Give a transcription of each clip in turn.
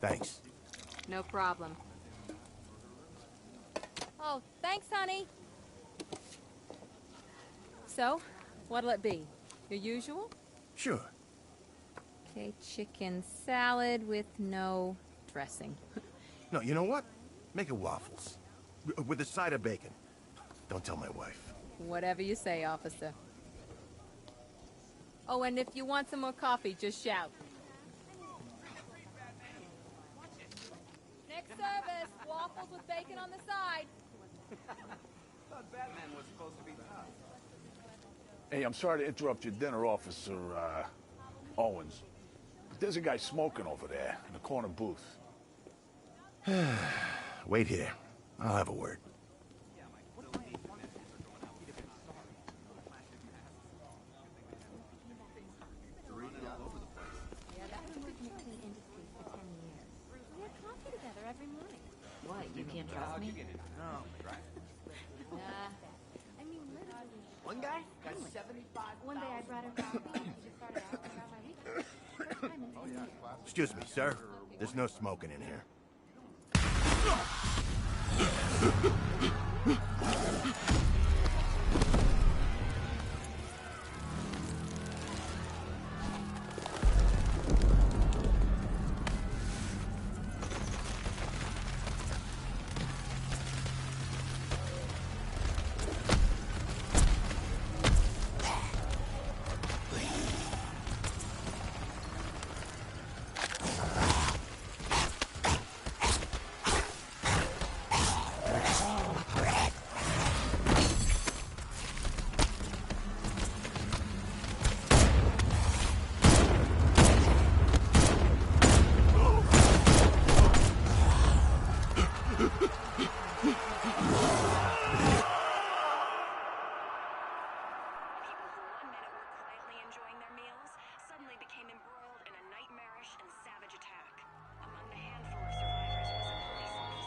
Thanks. No problem. Oh, thanks, honey. So, what'll it be? Your usual? Sure. Okay, chicken salad with no dressing. No, you know what? Make it waffles. With a side of bacon. Don't tell my wife. Whatever you say, officer. Oh, and if you want some more coffee, just shout. Next service, waffles with bacon on the side. Thought Batman was supposed to be tough. Hey, I'm sorry to interrupt your dinner, Officer, Owens. But there's a guy smoking over there in the corner booth. Wait here. I'll have a word. What, you can't trust me? I mean, literally. One guy got 75. One day I brought her coffee and she just started out about my weekend. First time in 10 years. Excuse me, sir. There's no smoking in here.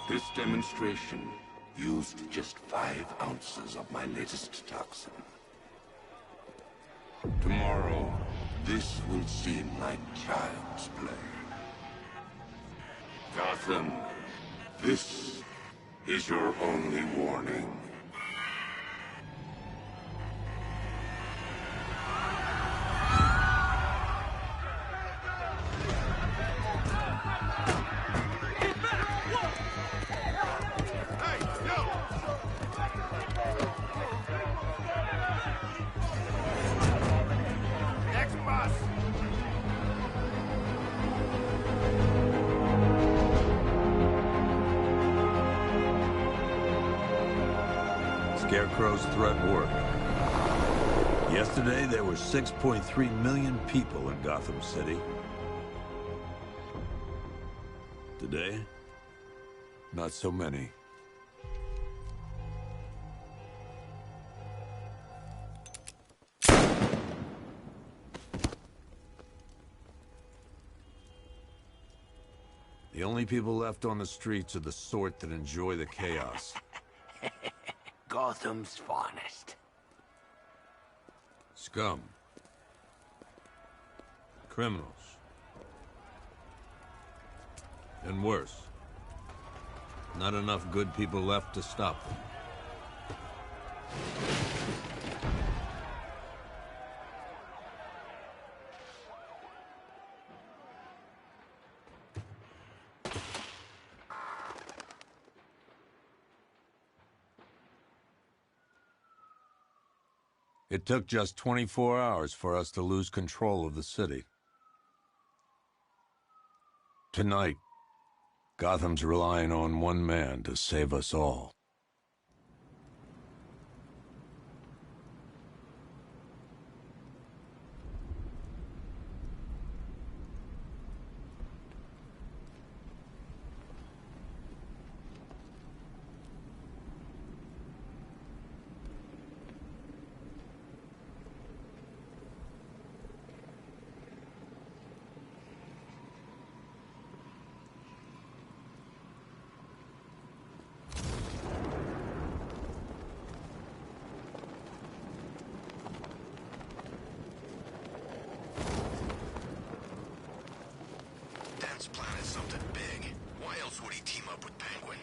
This demonstration used just 5 ounces of my latest toxin. Tomorrow, this will seem like child's play. Gotham, this is your only warning. Scarecrow's threat worked. Yesterday, there were 6.3 million people in Gotham City. Today, not so many. The only people left on the streets are the sort that enjoy the chaos. Gotham's finest. Scum. Criminals. And worse. Not enough good people left to stop them. It took just 24 hours for us to lose control of the city. Tonight, Gotham's relying on one man to save us all. else would he team up with Penguin?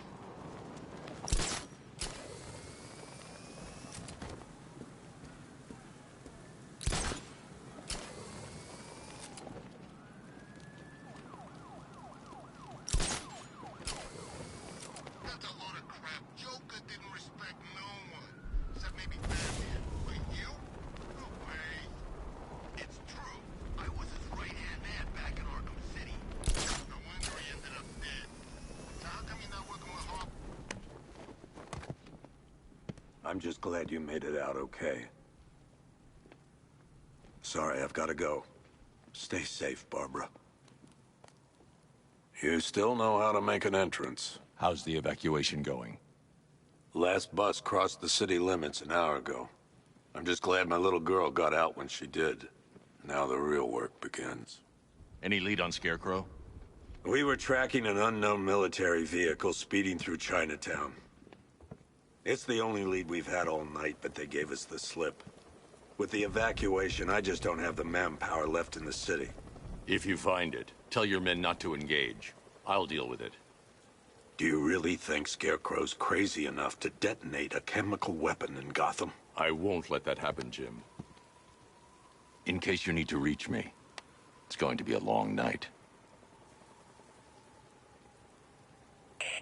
That's a load of crap. Joker didn't respect no one. Except maybe Batman. But you? No way. It's true. I was his right-hand man back in Arkham City. No wonder he ended up dead. So how come you're not working with Hawk? I'm just glad you made it out okay. Sorry, I've got to go. Stay safe, Barbara. You still know how to make an entrance. How's the evacuation going? Last bus crossed the city limits an hour ago. I'm just glad my little girl got out when she did. Now the real work begins. Any lead on Scarecrow? We were tracking an unknown military vehicle speeding through Chinatown. It's the only lead we've had all night, but they gave us the slip. With the evacuation, I just don't have the manpower left in the city. If you find it, tell your men not to engage. I'll deal with it. Do you really think Scarecrow's crazy enough to detonate a chemical weapon in Gotham? I won't let that happen, Jim. In case you need to reach me, it's going to be a long night.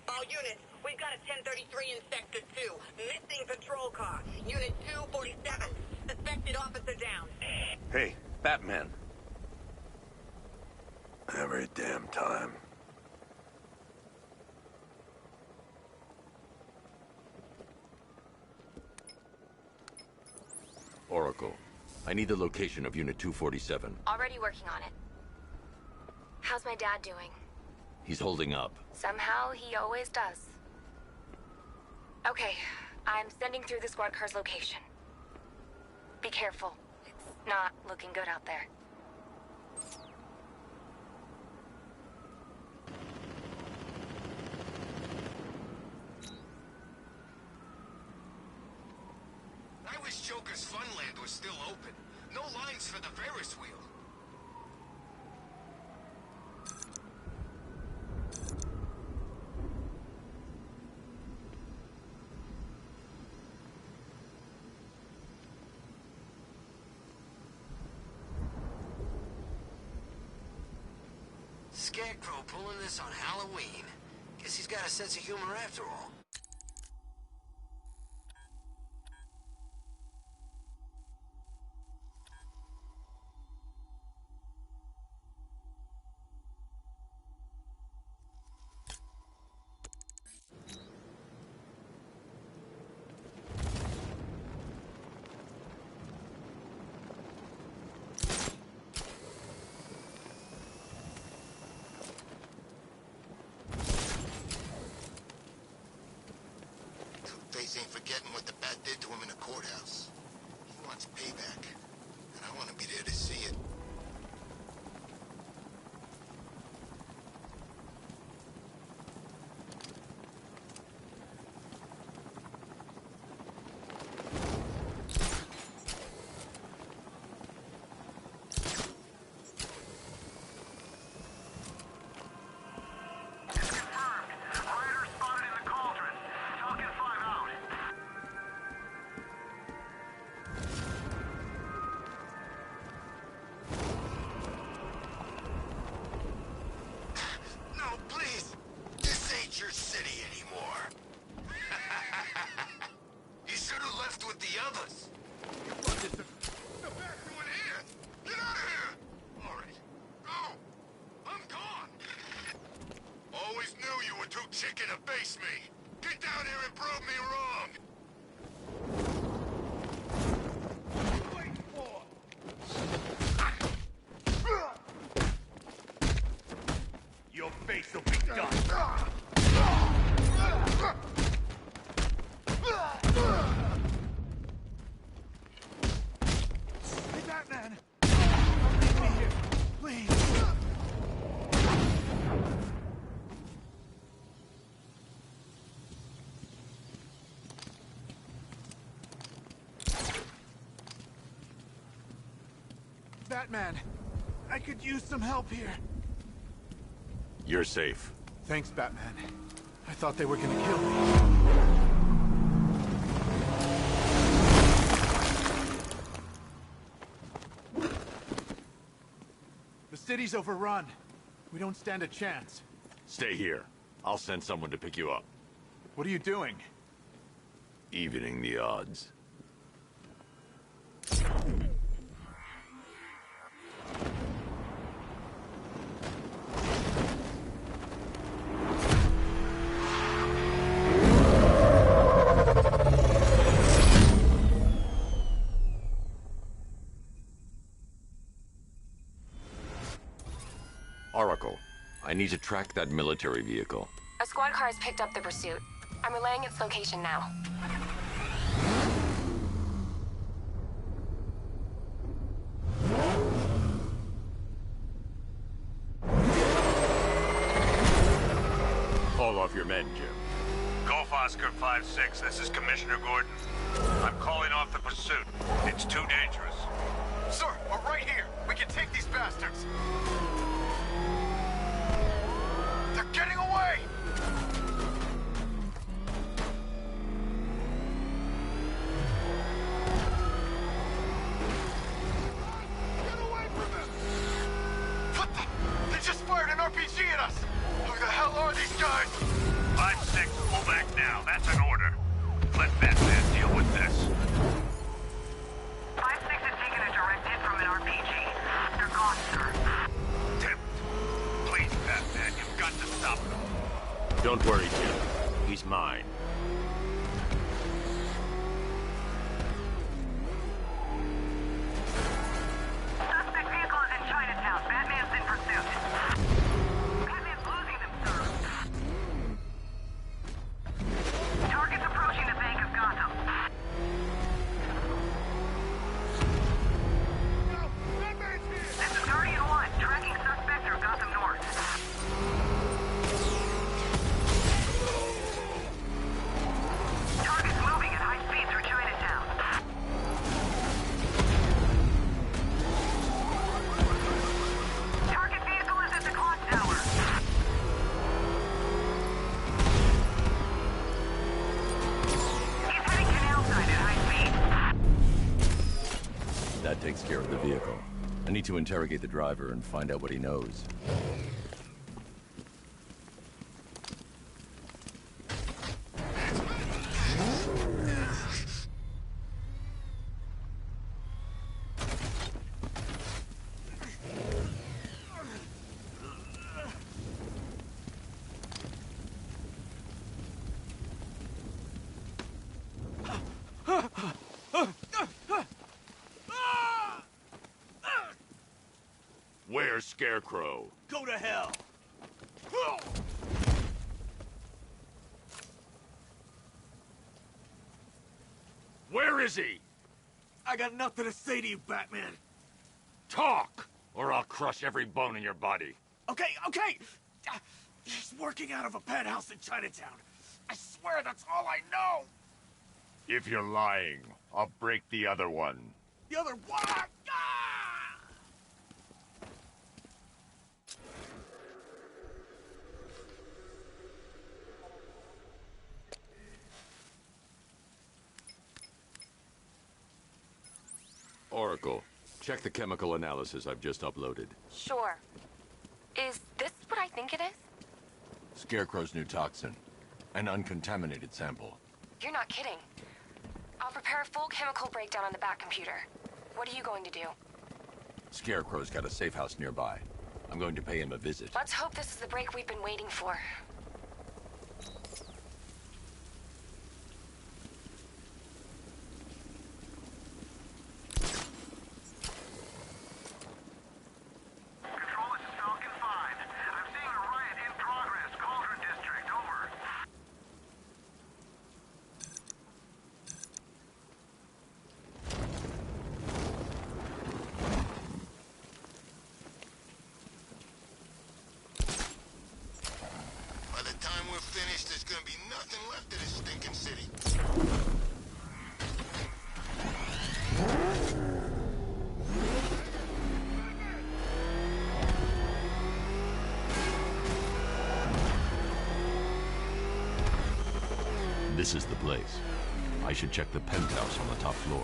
All units, we've got a 1033 in Sector 2. Missing patrol car. Unit 247. Suspected officer down. Hey, Batman. Every damn time. Oracle, I need the location of Unit 247. Already working on it. How's my dad doing? He's holding up. Somehow, he always does. Okay, I'm sending through the squad car's location. Be careful. It's not looking good out there. I wish Joker's Funland was still open. No lines for the Ferris wheel. Scarecrow pulling this on Halloween. Guess he's got a sense of humor after all. Two-Face ain't forgetting what the Bat did to him in the courthouse. He wants payback, and I want to be there to see it. Your city anymore. You should have left with the others. They're back to in here. Get out of here. All right. Go. I'm gone. Always knew you were too chicken to face me. Get down here and prove me wrong. Your face will be done. Hey, Batman! Don't leave me here, please. Batman, I could use some help here. You're safe. Thanks, Batman. I thought they were gonna kill me. The city's overrun. We don't stand a chance. Stay here. I'll send someone to pick you up. What are you doing? Evening the odds. Oracle, I need to track that military vehicle. A squad car has picked up the pursuit. I'm relaying its location now. Call off your men, Jim. Golf Oscar 5-6, this is Commissioner Gordon. I'm calling off the pursuit. It's too dangerous. Sir, we're right here. We can take these bastards. They're getting away! Get away from them! What the? They just fired an RPG at us! Who the hell are these guys? 5-6, pull back now. That's an order. Let Batman deal with this. 5-6 has taken a direct hit from an RPG. They're gone, sir. Tim, please, Batman, you've got to stop them. Don't worry, Jim. He's mine. Suspect vehicle is in Chinatown. Batman's in pursuit. Batman's losing them, sir. Target's approaching the Bank of Gotham. This is Guardian 1, tracking suspect through Gotham North. Target's moving at high speed through Chinatown. Target vehicle is at the clock tower. He's heading canal side at high speed. That takes care of the vehicle. I need to interrogate the driver and find out what he knows. Where's Scarecrow? Go to hell. Where is he? I got nothing to say to you, Batman. Talk, or I'll crush every bone in your body. Okay. He's working out of a penthouse in Chinatown. I swear that's all I know. If you're lying, I'll break the other one. The other one. Oracle, check the chemical analysis I've just uploaded. Sure. Is this what I think it is? Scarecrow's new toxin. An uncontaminated sample. You're not kidding. I'll prepare a full chemical breakdown on the back computer. What are you going to do? Scarecrow's got a safe house nearby. I'm going to pay him a visit. Let's hope this is the break we've been waiting for. Control, this is Falcon 5. I'm seeing a riot in progress. Cauldron District, over. This is the place. I should check the penthouse on the top floor.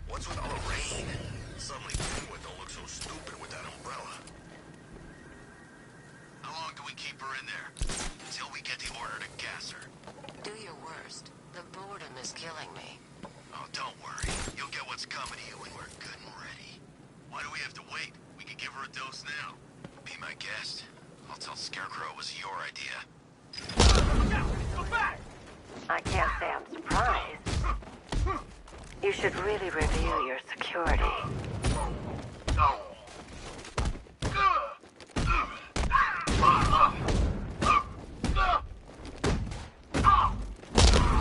What's with all the rain? Suddenly, Penguin don't look so stupid with that umbrella. How long do we keep her in there? Until we get the order to gas her. Do your worst. The boredom is killing me. Oh, don't worry. You'll get what's coming to you when we're good and ready. Why do we have to wait? We can give her a dose now. Be my guest. I'll tell Scarecrow it was your idea. Go back! I can't say I'm surprised. You should really review your security.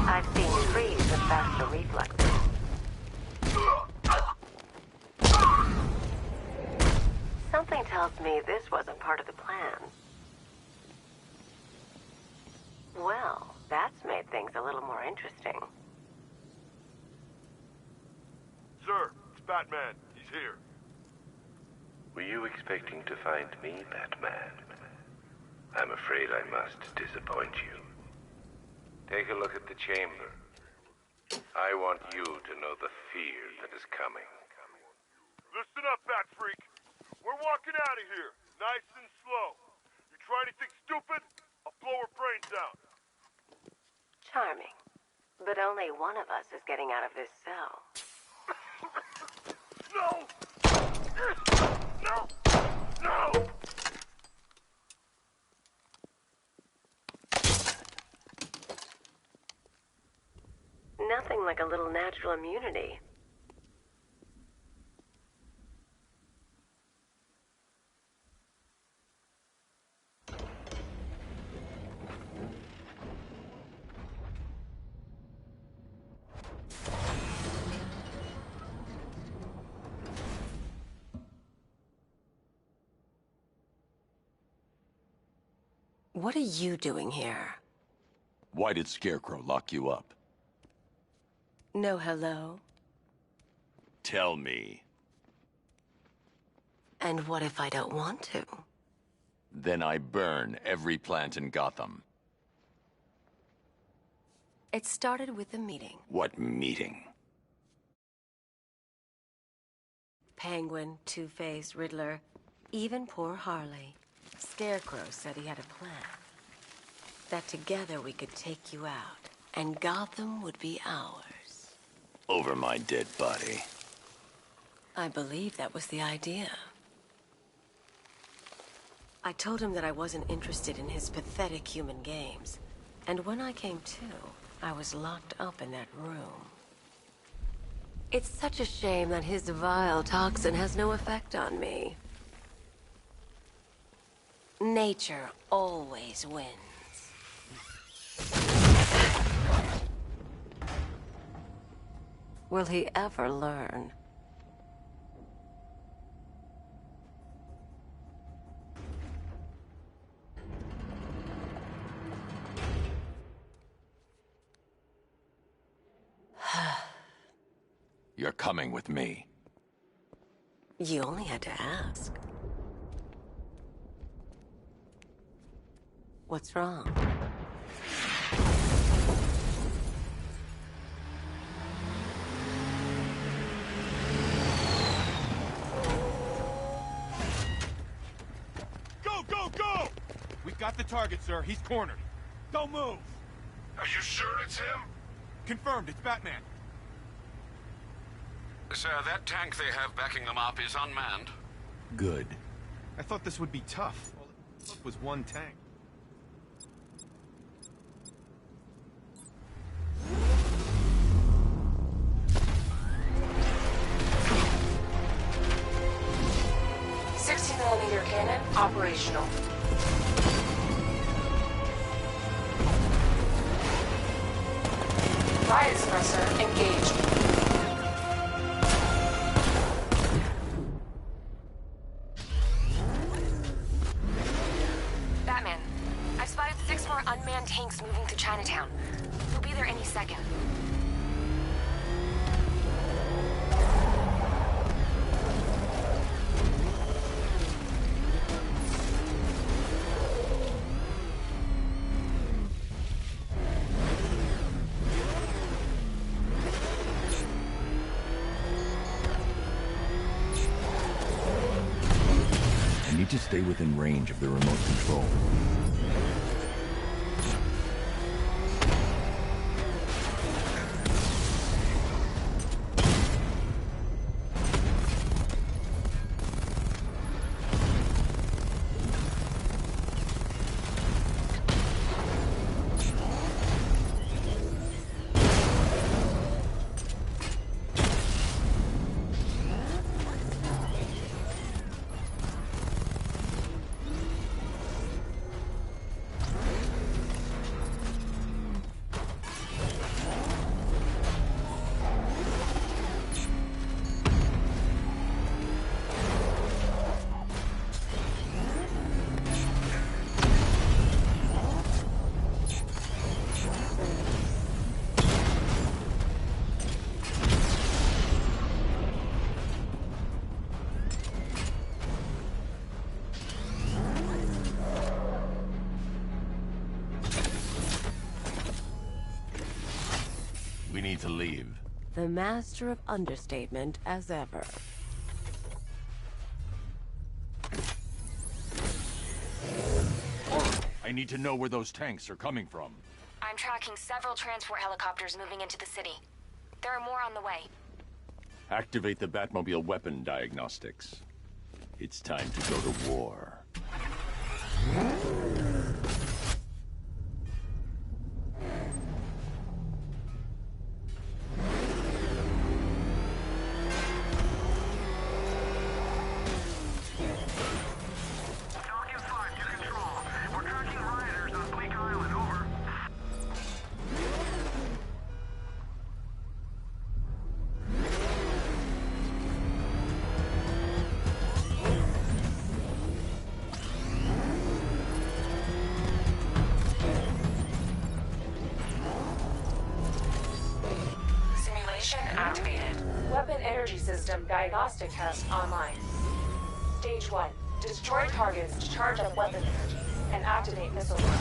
I've seen trees with faster reflexes. Something tells me this wasn't part of the plan. Well, that's made things a little more interesting. Sir, it's Batman. He's here. Were you expecting to find me, Batman? I'm afraid I must disappoint you. Take a look at the chamber. I want you to know the fear that is coming. Listen up, Bat Freak. We're walking out of here, nice and slow. You try anything stupid, I'll blow her brains out. Charming. But only one of us is getting out of this cell. No! No! No! Nothing like a little natural immunity. What are you doing here? Why did Scarecrow lock you up? No hello? Tell me. And what if I don't want to? Then I burn every plant in Gotham. It started with a meeting. What meeting? Penguin, Two-Face, Riddler, even poor Harley. Scarecrow said he had a plan. That together we could take you out, and Gotham would be ours. Over my dead body. I believe that was the idea. I told him that I wasn't interested in his pathetic human games. And when I came to, I was locked up in that room. It's such a shame that his vile toxin has no effect on me. Nature always wins. Will he ever learn? You're coming with me. You only had to ask. What's wrong? Go, go, go! We've got the target, sir. He's cornered. Don't move! Are you sure it's him? Confirmed, it's Batman. Sir, that tank they have backing them up is unmanned. Good. I thought this would be tough. All it was one tank. .60mm cannon operational. Riot suppressor engaged. Batman, I've spotted 6 more unmanned tanks moving through Chinatown. We'll be there any second. Stay within range of the remote control. We need to leave. The master of understatement as ever. I need to know where those tanks are coming from. I'm tracking several transport helicopters moving into the city. There are more on the way. Activate the Batmobile weapon diagnostics. It's time to go to war. Activated. Weapon energy system diagnostic test online. Stage 1. Destroy targets to charge up weapon energy and activate missile barrage.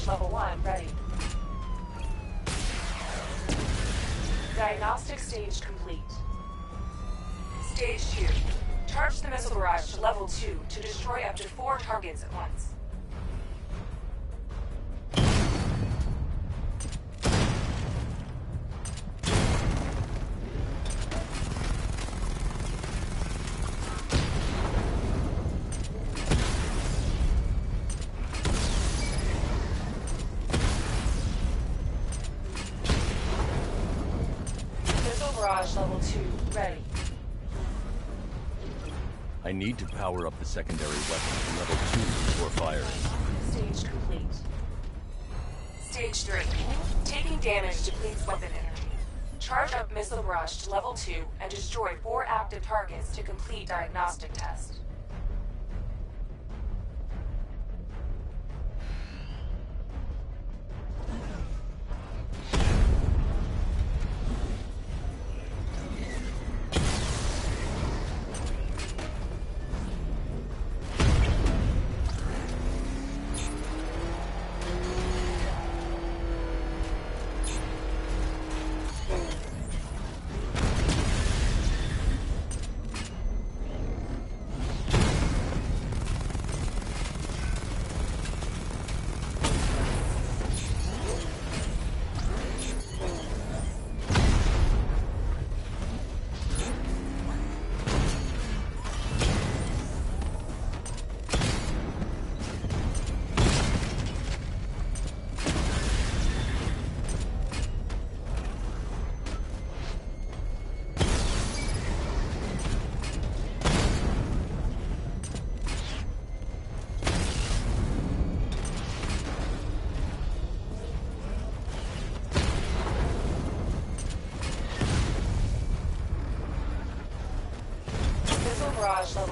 Level 1 ready. Diagnostic stage complete. Stage 2. Charge the missile barrage to level 2 to destroy up to 4 targets at once. Barrage level 2 ready. I need to power up the secondary weapon to level 2 before firing. Stage complete. Stage 3. Taking damage depletes weapon energy. Charge up missile barrage to level 2 and destroy 4 active targets to complete diagnostic test.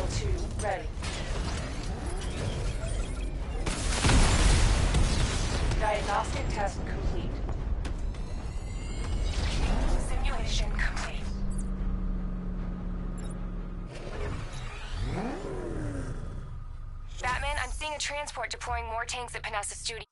Terminal 2 ready. Diagnostic test complete. Simulation complete. Batman, I'm seeing a transport deploying more tanks at Panessa Studio.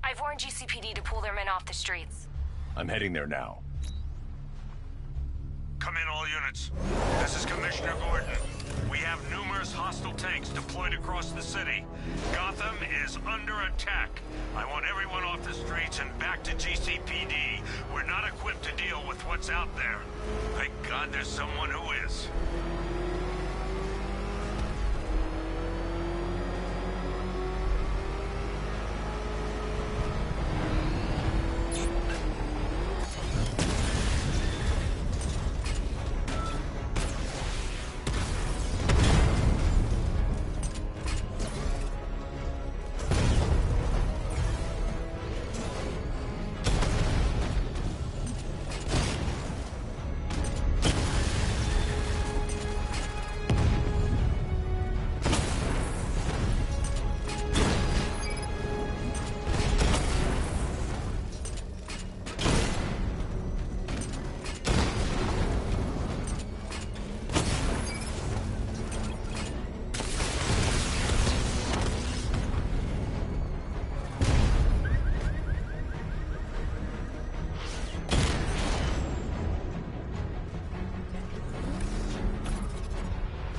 I've warned GCPD to pull their men off the streets. I'm heading there now. Come in, all units. This is Commissioner Gordon. We have numerous hostile tanks deployed across the city. Gotham is under attack. I want everyone off the streets and back to GCPD. We're not equipped to deal with what's out there. Thank God there's someone who is.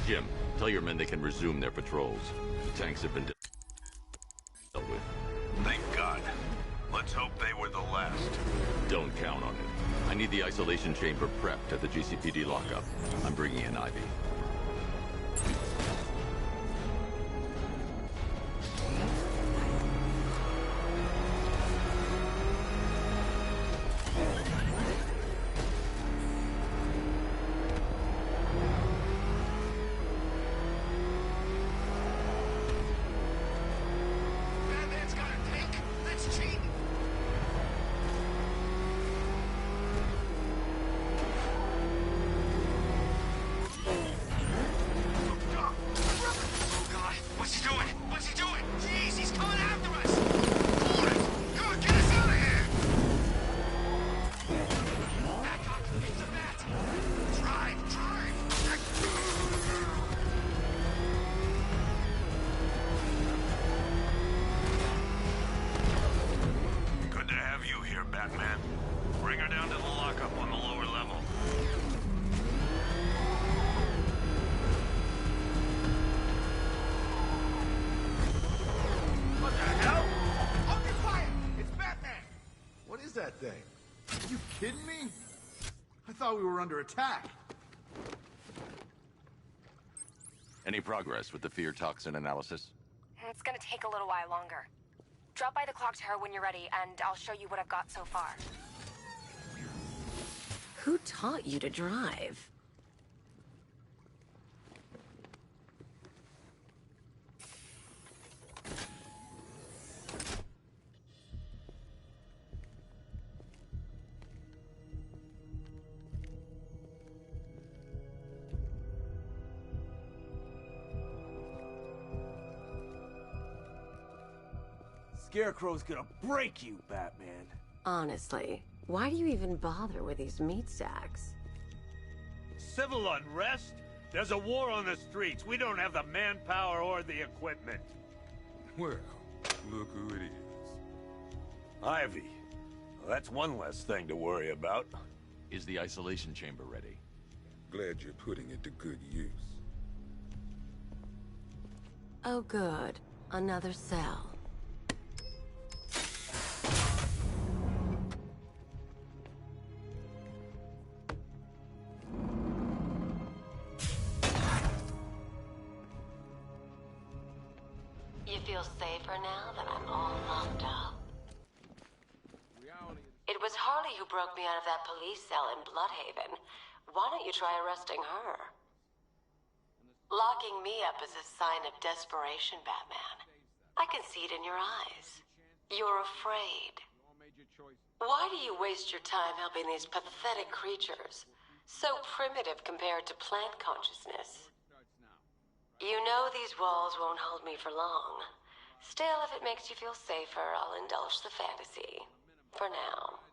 Jim, tell your men they can resume their patrols. The tanks have been dealt with. Thank God. Let's hope they were the last. Don't count on it. I need the isolation chamber prepped at the GCPD lockup. I'm bringing in Ivy. Batman. Bring her down to the lockup on the lower level. What the hell? Open fire! It's Batman! What is that thing? Are you kidding me? I thought we were under attack. Any progress with the fear toxin analysis? It's gonna take a little while longer. Drop by the clock tower when you're ready, and I'll show you what I've got so far. Who taught you to drive? Scarecrow's gonna break you, Batman. Honestly, why do you even bother with these meat sacks? Civil unrest? There's a war on the streets. We don't have the manpower or the equipment. Well, look who it is. Ivy. Well, that's one less thing to worry about. Is the isolation chamber ready? Glad you're putting it to good use. Oh good. Another cell. feel safer now that I'm all locked up? It was Harley who broke me out of that police cell in Bloodhaven. Why don't you try arresting her? Locking me up is a sign of desperation, Batman. I can see it in your eyes. You're afraid. Why do you waste your time helping these pathetic creatures? So primitive compared to plant consciousness. You know these walls won't hold me for long. Still, if it makes you feel safer, I'll indulge the fantasy. For now.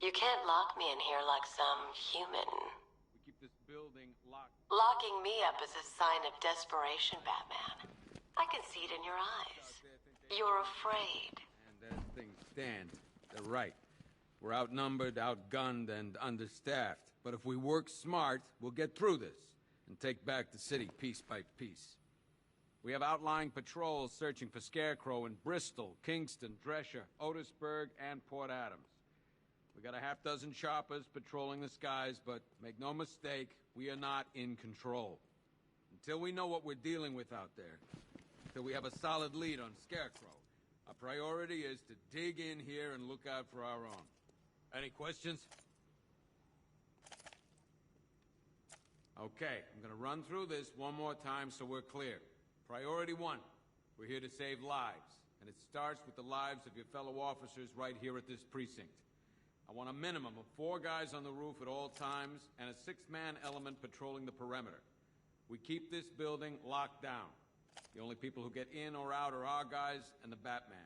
You can't lock me in here like some human. Locking me up is a sign of desperation, Batman. I can see it in your eyes. You're afraid. And as things stand, they're right. We're outnumbered, outgunned, and understaffed. But if we work smart, we'll get through this and take back the city piece by piece. We have outlying patrols searching for Scarecrow in Bristol, Kingston, Drescher, Otisburg, and Port Adams. We got a half-dozen choppers patrolling the skies, but make no mistake, we are not in control. Until we know what we're dealing with out there, until we have a solid lead on Scarecrow, our priority is to dig in here and look out for our own. Any questions? Okay, I'm gonna run through this one more time so we're clear. Priority 1, we're here to save lives, and it starts with the lives of your fellow officers right here at this precinct. I want a minimum of 4 guys on the roof at all times, and a 6-man element patrolling the perimeter. We keep this building locked down. The only people who get in or out are our guys and the Batman.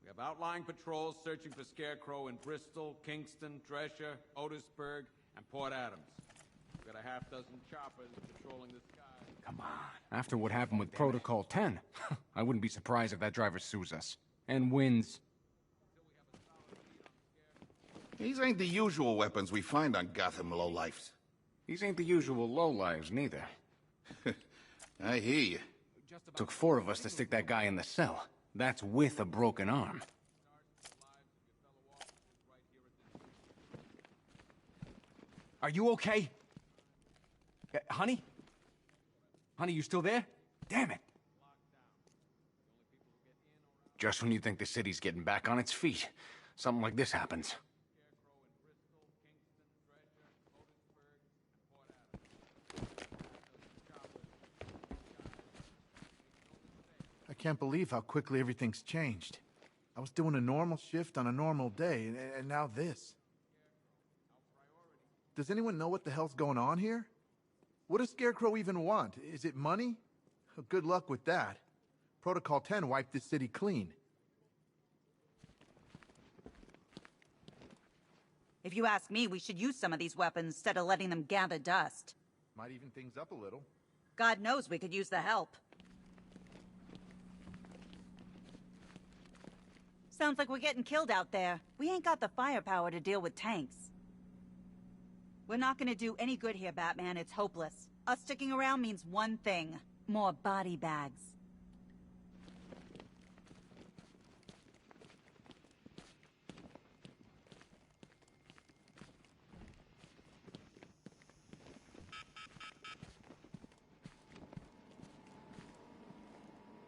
We have outlying patrols searching for Scarecrow in Bristol, Kingston, Drescher, Otisburg, and Port Adams. We've got a half-dozen choppers patrolling the sky. Come on. After what happened with Protocol 10, I wouldn't be surprised if that driver sues us. And wins. These ain't the usual weapons we find on Gotham lowlifes. These ain't the usual lowlives, neither. I hear you. Took 4 of us to stick that guy in the cell. That's with a broken arm. Are you okay? Honey? Honey, you still there? Damn it! Just when you think the city's getting back on its feet, something like this happens. I can't believe how quickly everything's changed. I was doing a normal shift on a normal day, and now this. Does anyone know what the hell's going on here? What does Scarecrow even want? Is it money? Good luck with that. Protocol 10 wiped this city clean. If you ask me, we should use some of these weapons instead of letting them gather dust. Might even things up a little. God knows we could use the help. Sounds like we're getting killed out there. We ain't got the firepower to deal with tanks. We're not gonna do any good here, Batman. It's hopeless. Us sticking around means one thing. More body bags.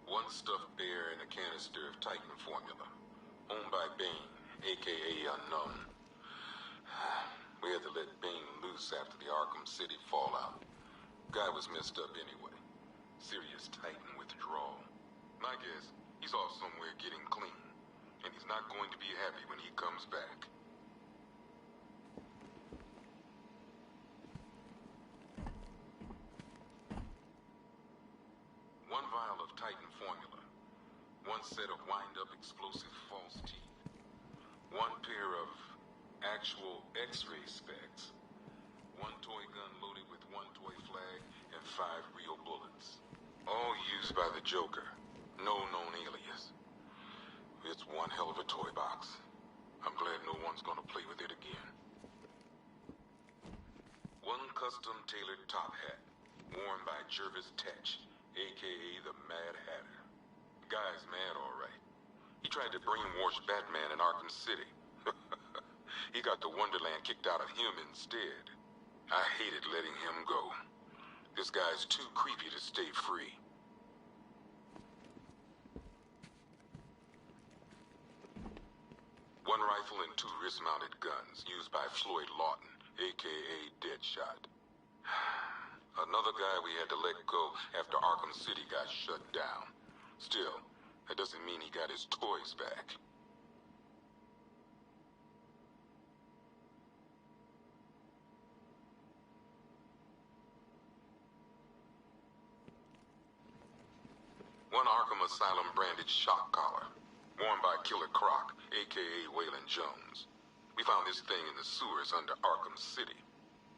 One stuffed bear and a canister of Titan formula. Owned by Bane, a.k.a. Unknown. We had to let Bane loose after the Arkham City fallout. Guy was messed up anyway. Serious Titan withdrawal. My guess, he's off somewhere getting clean. And he's not going to be happy when he comes back. One vial of Titan formula. One set of wind-up explosive false teeth. One pair of actual X-ray specs. One toy gun loaded with one toy flag and 5 real bullets. All used by the Joker. No known alias. It's one hell of a toy box. I'm glad no one's gonna play with it again. One custom-tailored top hat, worn by Jervis Tetch, a.k.a. the Mad Hatter. The guy's mad, all right. He tried to brainwash Batman in Arkham City. He got the Wonderland kicked out of him instead. I hated letting him go. This guy's too creepy to stay free. one rifle and 2 wrist-mounted guns used by Floyd Lawton, a.k.a. Deadshot. Another guy we had to let go after Arkham City got shut down. Still, that doesn't mean he got his toys back. One Arkham Asylum branded shock collar, worn by Killer Croc, a.k.a. Waylon Jones. We found this thing in the sewers under Arkham City.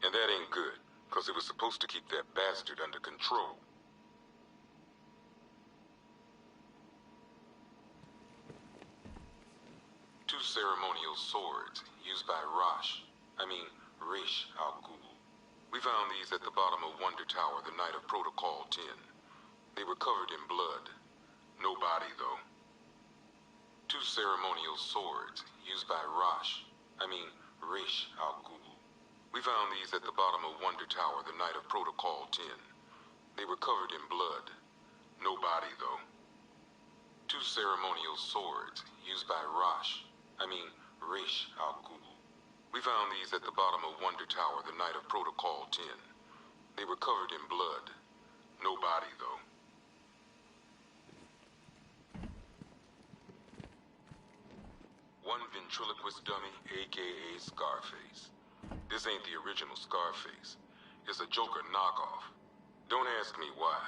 And that ain't good, because it was supposed to keep that bastard under control. Two ceremonial swords used by Ra's al Ghul. We found these at the bottom of Wonder Tower the night of Protocol 10. They were covered in blood. No body, though. Two ceremonial swords used by Ra's al Ghul. We found these at the bottom of Wonder Tower the night of Protocol 10. They were covered in blood. No body, though. Two ceremonial swords used by Ra's al Ghul. We found these at the bottom of Wonder Tower the night of Protocol 10. They were covered in blood. No body, though. One ventriloquist dummy, a.k.a. Scarface. This ain't the original Scarface. It's a Joker knockoff. Don't ask me why,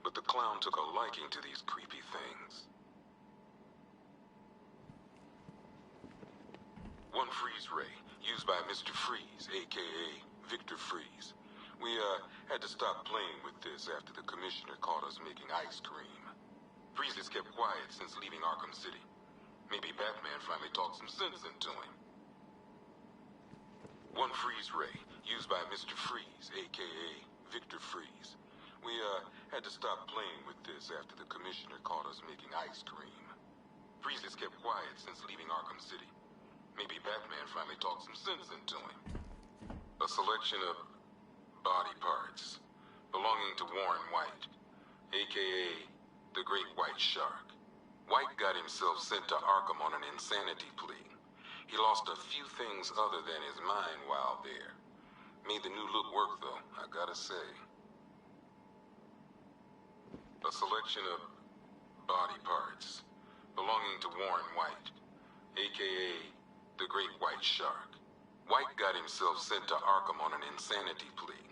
but the clown took a liking to these creepy things. One freeze ray, used by Mr. Freeze, a.k.a. Victor Freeze. We, had to stop playing with this after the commissioner caught us making ice cream. Freeze has kept quiet since leaving Arkham City. Maybe Batman finally talked some sense into him. One freeze ray, used by Mr. Freeze, a.k.a. Victor Freeze. We, had to stop playing with this after the commissioner caught us making ice cream. Freeze has kept quiet since leaving Arkham City. Maybe Batman finally talked some sense into him. A selection of body parts belonging to Warren White, a.k.a. the Great White Shark. White got himself sent to Arkham on an insanity plea. He lost a few things other than his mind while there. Made the new look work, though, I gotta say. A selection of body parts belonging to Warren White, a.k.a. the Great White Shark. White got himself sent to Arkham on an insanity plea.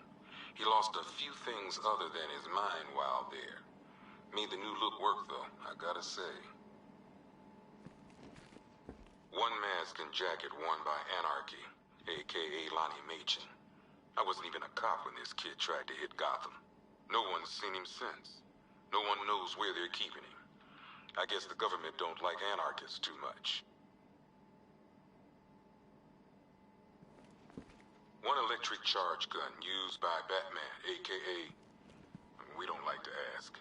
He lost a few things other than his mind while there. Made the new look work, though, I gotta say. One mask and jacket worn by Anarchy, a.k.a. Lonnie Machin. I wasn't even a cop when this kid tried to hit Gotham. No one's seen him since. No one knows where they're keeping him. I guess the government don't like anarchists too much. One electric charge gun used by Batman, a.k.a. we don't like to ask.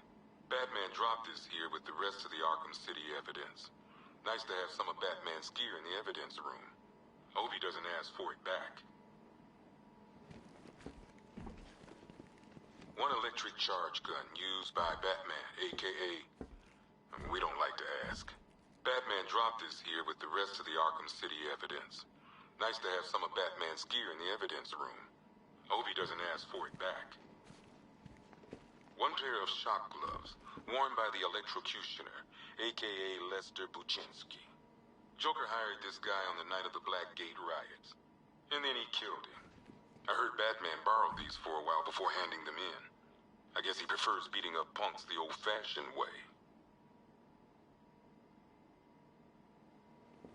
Batman dropped this here with the rest of the Arkham City evidence. Nice to have some of Batman's gear in the evidence room. Hope he doesn't ask for it back. One electric charge gun used by Batman, a.k.a. we don't like to ask. Batman dropped this here with the rest of the Arkham City evidence. Nice to have some of Batman's gear in the evidence room. Hope he doesn't ask for it back. One pair of shock gloves, worn by the electrocutioner, a.k.a. Lester Buczynski. Joker hired this guy on the night of the Blackgate riots. And then he killed him. I heard Batman borrowed these for a while before handing them in. I guess he prefers beating up punks the old-fashioned way.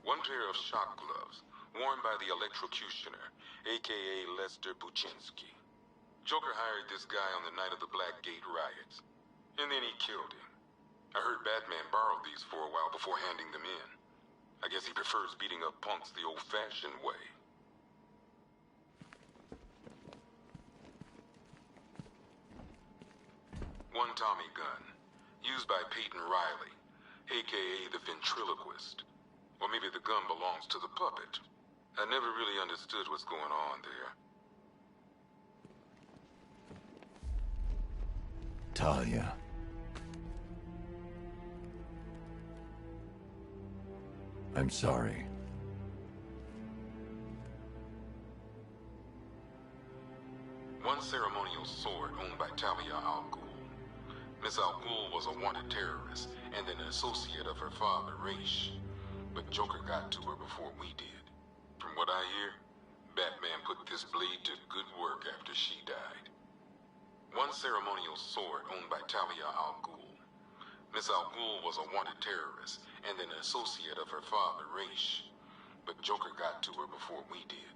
One pair of shock gloves, worn by the electrocutioner, a.k.a. Lester Buczynski. Joker hired this guy on the night of the Blackgate riots. And then he killed him. I heard Batman borrowed these for a while before handing them in. I guess he prefers beating up punks the old-fashioned way. One Tommy gun, used by Peyton Riley, a.k.a. the Ventriloquist. Or maybe the gun belongs to the puppet. I never really understood what's going on there. Talia. I'm sorry. ceremonial sword owned by Talia al Ghul. Miss al Ghul was a wanted terrorist and an associate of her father, Raish. But Joker got to her before we did. From what I hear, Batman put this blade to good work after she died. One ceremonial sword owned by Talia al Ghul. Miss al Ghul was a wanted terrorist and an associate of her father, Raish. But Joker got to her before we did.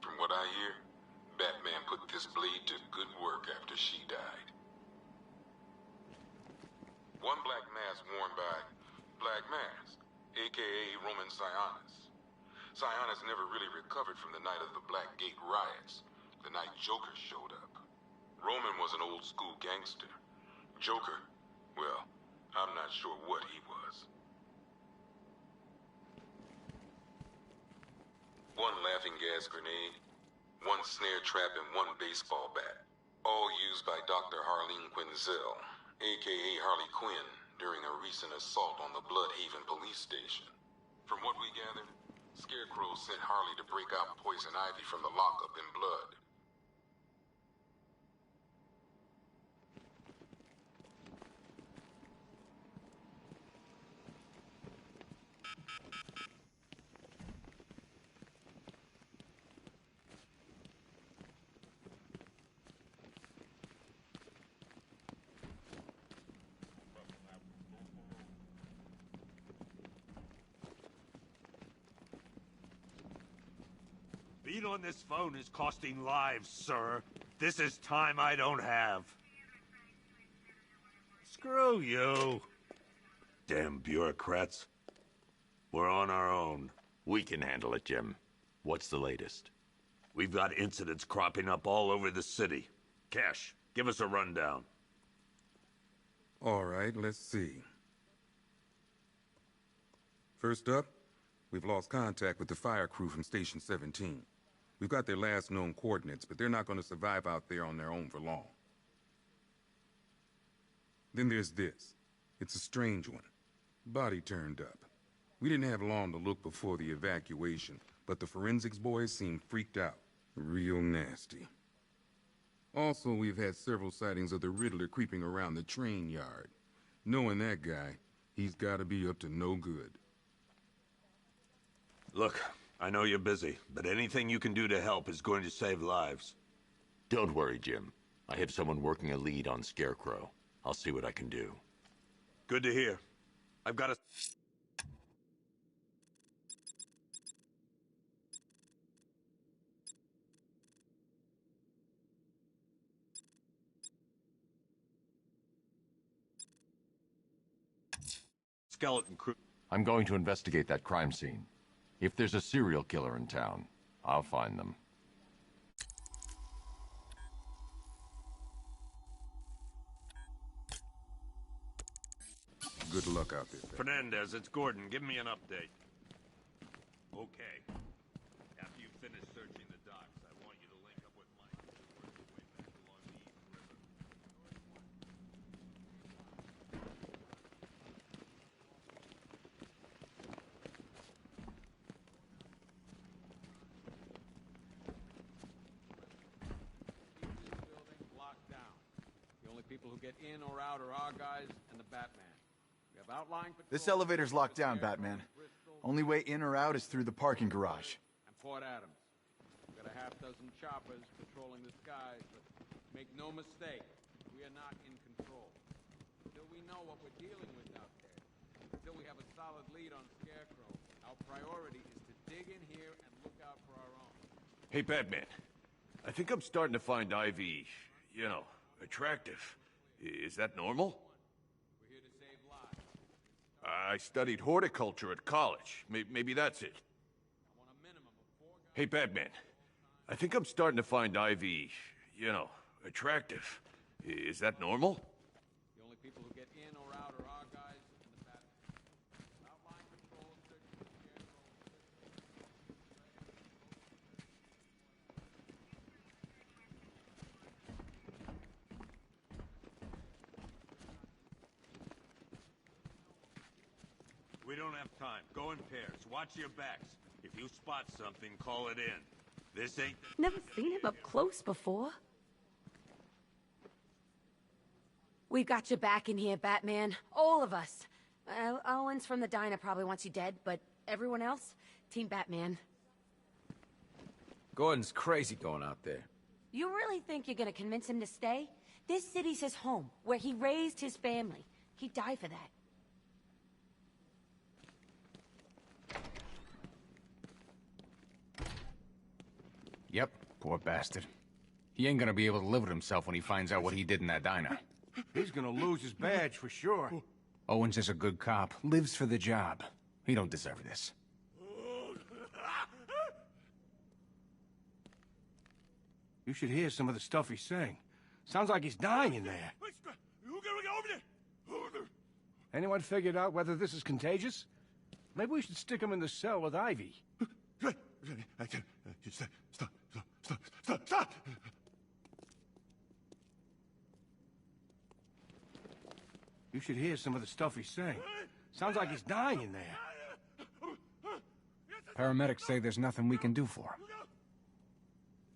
From what I hear, Batman put this blade to good work after she died. One black mask worn by Black Mask, a.k.a. Roman Sionis. Sionis never really recovered from the night of the Black Gate riots, the night Joker showed up. Roman was an old-school gangster. Joker, well, I'm not sure what he was. One laughing gas grenade, one snare trap, and one baseball bat. All used by Dr. Harleen Quinzel, a.k.a. Harley Quinn, during a recent assault on the Bloodhaven police station. From what we gathered, Scarecrow sent Harley to break out Poison Ivy from the lockup in Blood. Being on this phone is costing lives, sir. This is time I don't have. Screw you. Damn bureaucrats. We're on our own. We can handle it, Jim. What's the latest? We've got incidents cropping up all over the city. Cash, give us a rundown. All right, let's see. First up, we've lost contact with the fire crew from Station 17. We've got their last known coordinates, but they're not going to survive out there on their own for long. Then there's this. It's a strange one. Body turned up. We didn't have long to look before the evacuation, but the forensics boys seemed freaked out. Real nasty. Also, we've had several sightings of the Riddler creeping around the train yard. Knowing that guy, he's got to be up to no good. Look, I know you're busy, but anything you can do to help is going to save lives. Don't worry, Jim. I have someone working a lead on Scarecrow. I'll see what I can do. Good to hear. I've got a... skeleton crew. I'm going to investigate that crime scene. If there's a serial killer in town, I'll find them. Good luck out there. Fernandez, it's Gordon. Give me an update. Okay. After you finish searching the docks, I want you to link up with Mike to work your way back along the East River. Locked down. The only people who get in or out are our guys and the Batman. We have outline patrol. This elevator's locked down, Batman. Only way in or out is through the parking garage. And Port Adams. We've got a half-dozen choppers patrolling the skies, but make no mistake, we are not in control. Until we know what we're dealing with out there, until we have a solid lead on Scarecrow, our priority is to dig in here and look out for our own. Hey, Batman. I think I'm starting to find Ivy, you know, attractive. Is that normal? We're here to save lives. I studied horticulture at college. Maybe that's it. I want a minimum of 4 guys. Hey, Batman. I think I'm starting to find Ivy, you know, attractive. Is that normal? The only people who get in or out are our guys and the Batman. Outline patrol searching the Scarecrow. We don't have time. Go in pairs. Watch your backs. If you spot something, call it in. This ain't... Never seen him up close before. We've got you back in here, Batman. All of us. Owens from the diner probably wants you dead, but everyone else? Team Batman. Gordon's crazy going out there. You really think you're gonna convince him to stay? This city's his home, where he raised his family. He'd die for that. Yep, poor bastard. He ain't gonna be able to live with himself when he finds out what he did in that diner. He's gonna lose his badge for sure. Owens is a good cop, lives for the job. He don't deserve this. You should hear some of the stuff he's saying. Sounds like he's dying in there. Anyone figured out whether this is contagious? Maybe we should stick him in the cell with Ivy. Stop! You should hear some of the stuff he's saying. Sounds like he's dying in there. Paramedics say there's nothing we can do for him.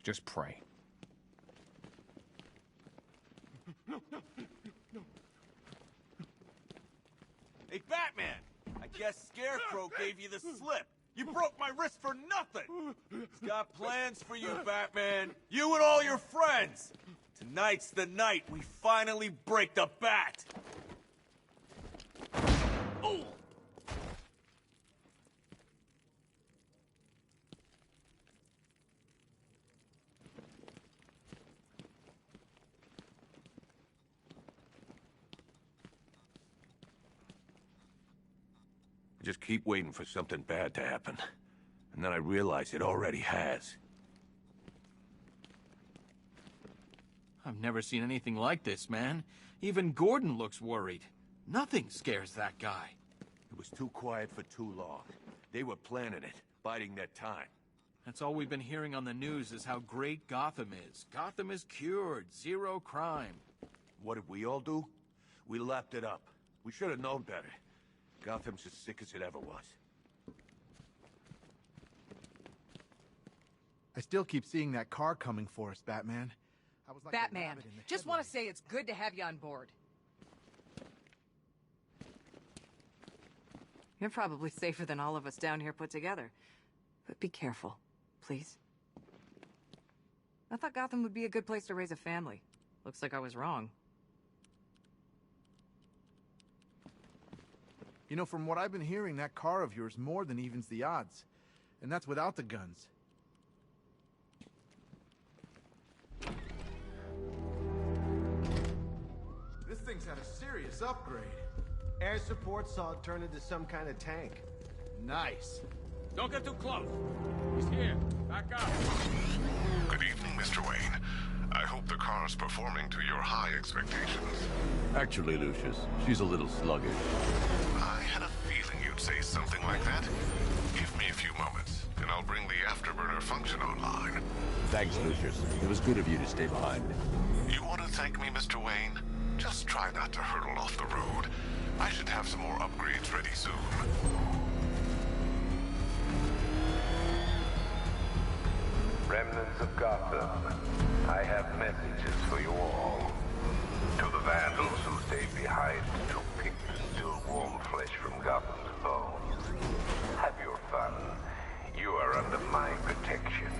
Just pray. Hey, Batman! I guess Scarecrow gave you the slip. You broke my wrist for nothing! He's got plans for you, Batman. You and all your friends! Tonight's the night we finally break the Bat! Oh! I just keep waiting for something bad to happen. And then I realize it already has. I've never seen anything like this, man. Even Gordon looks worried. Nothing scares that guy. It was too quiet for too long. They were planning it, biding their time. That's all we've been hearing on the news is how great Gotham is. Gotham is cured, zero crime. What did we all do? We lapped it up. We should have known better. Gotham's as sick as it ever was. I still keep seeing that car coming for us, Batman. I was like Batman, just want to say it's good to have you on board. You're probably safer than all of us down here put together. But be careful, please. I thought Gotham would be a good place to raise a family. Looks like I was wrong. You know, from what I've been hearing, that car of yours more than evens the odds. And that's without the guns. This thing's had a serious upgrade. Air support saw it turn into some kind of tank. Nice. Don't get too close. He's here. Back up. Good evening, Mr. Wayne. I hope the car's performing to your high expectations. Actually, Lucius, she's a little sluggish. I had a feeling you'd say something like that. Give me a few moments, and I'll bring the afterburner function online. Thanks, Lucius. It was good of you to stay behind. You want to thank me, Mr. Wayne? Just try not to hurtle off the road. I should have some more upgrades ready soon. Remnants of Gotham, I have messages for you all. To the vandals who stayed behind to pick the still warm flesh from Gotham's bones. Have your fun. You are under my protection.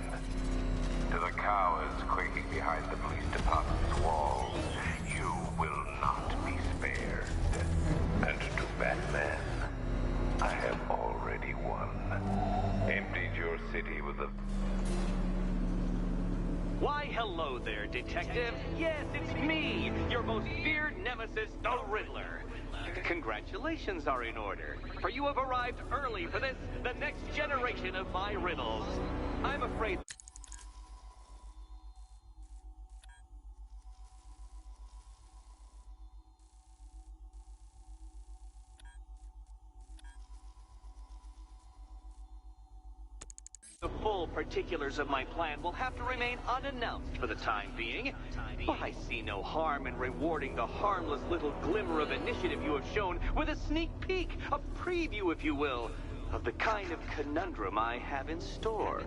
To the cowards quaking behind the police department's walls, you will not be spared. And to Batman, I have already won. Emptied your city with a... Why, hello there, Detective. Yes, it's me, your most feared nemesis, the Riddler. Congratulations are in order, for you have arrived early for this, the next generation of my riddles. I'm afraid... The full particulars of my plan will have to remain unannounced for the time being, but I see no harm in rewarding the harmless little glimmer of initiative you have shown with a sneak peek, a preview, if you will, of the kind of conundrum I have in store.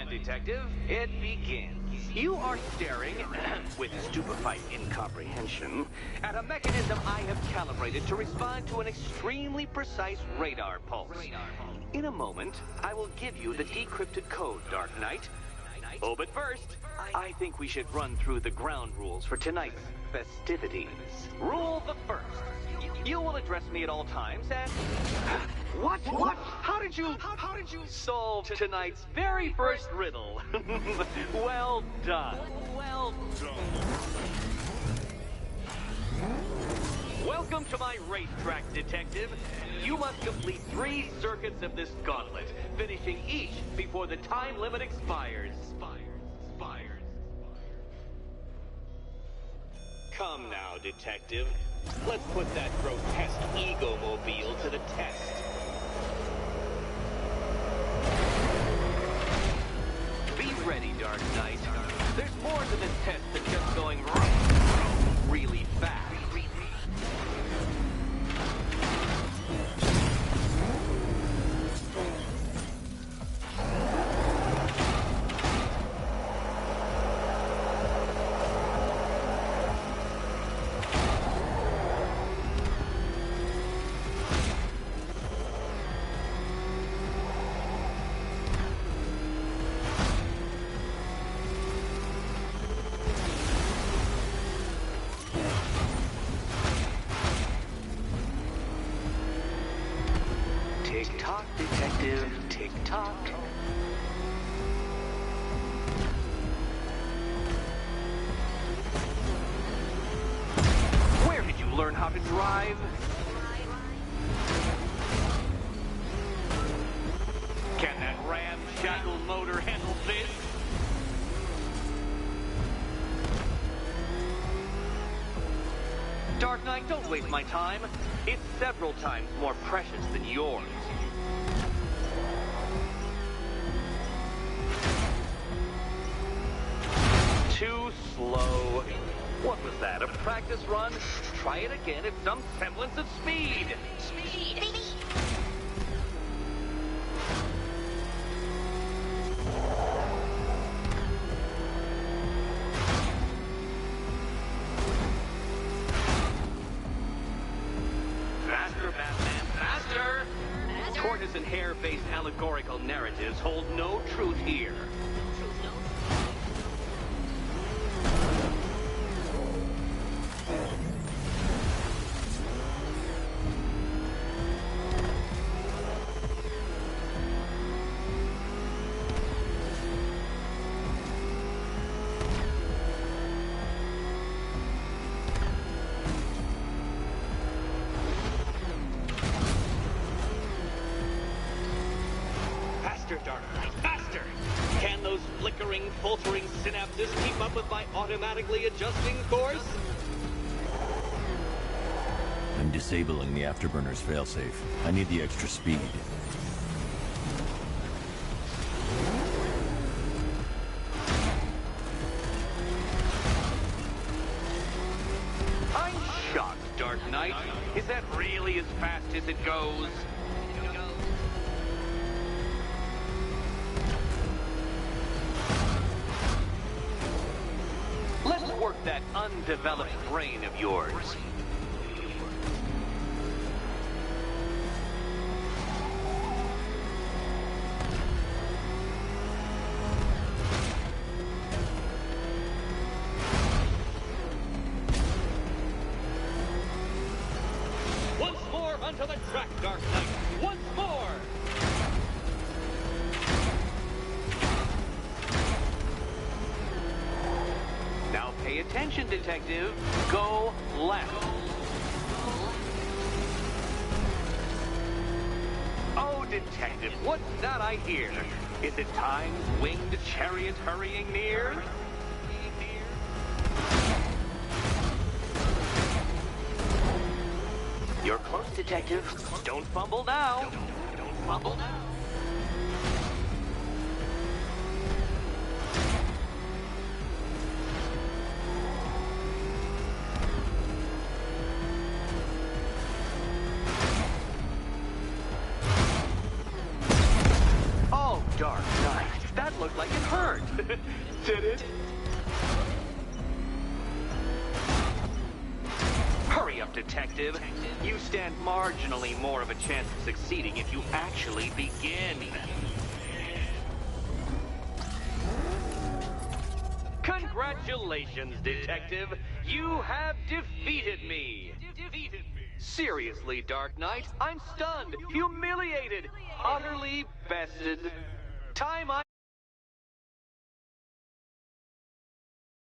Detective. It begins. You are staring, with stupefied incomprehension, at a mechanism I have calibrated to respond to an extremely precise radar pulse. In a moment, I will give you the decrypted code, Dark Knight. Oh, but first, I think we should run through the ground rules for tonight's festivities. Rule the first. You will address me at all times and... What? How did you solve tonight's very first riddle? Well done. Welcome to my racetrack, Detective. You must complete 3 circuits of this gauntlet, finishing each before the time limit expires. Come now, Detective. Let's put that grotesque ego-mobile to the test. Be ready, Dark Knight. There's more to this test than just going really fast. Tick-tock, Detective, tick-tock. Where did you learn how to drive? Can that ramshackle motor handle this? Dark Knight, don't waste my time. It's several times more precious than yours. Too slow. What was that, a practice run? Try it again at some semblance of speed. Speed! Faster, Batman, faster! Tortoise and hare-based allegorical narratives hold no truth here. Dark Knight, faster! Can those flickering, faltering synapses keep up with my automatically adjusting course? I'm disabling the Afterburner's failsafe. I need the extra speed. I'm shocked, Dark Knight. Is that really as fast as it goes? Let's work that undeveloped brain of yours. Once more onto the track, Dark Knight. Once more! Now pay attention, Detective. Go left. Oh, Detective, what's that I hear? Is it Time's winged chariot hurrying near? You're close, Detective. Don't fumble now. Don't fumble now. Oh, Dark Knight, that looked like an Did it? Hurry up, Detective. You stand marginally more of a chance of succeeding if you actually begin. Congratulations, Detective. You have defeated me. Seriously, Dark Knight, I'm stunned, humiliated, utterly bested. Time I...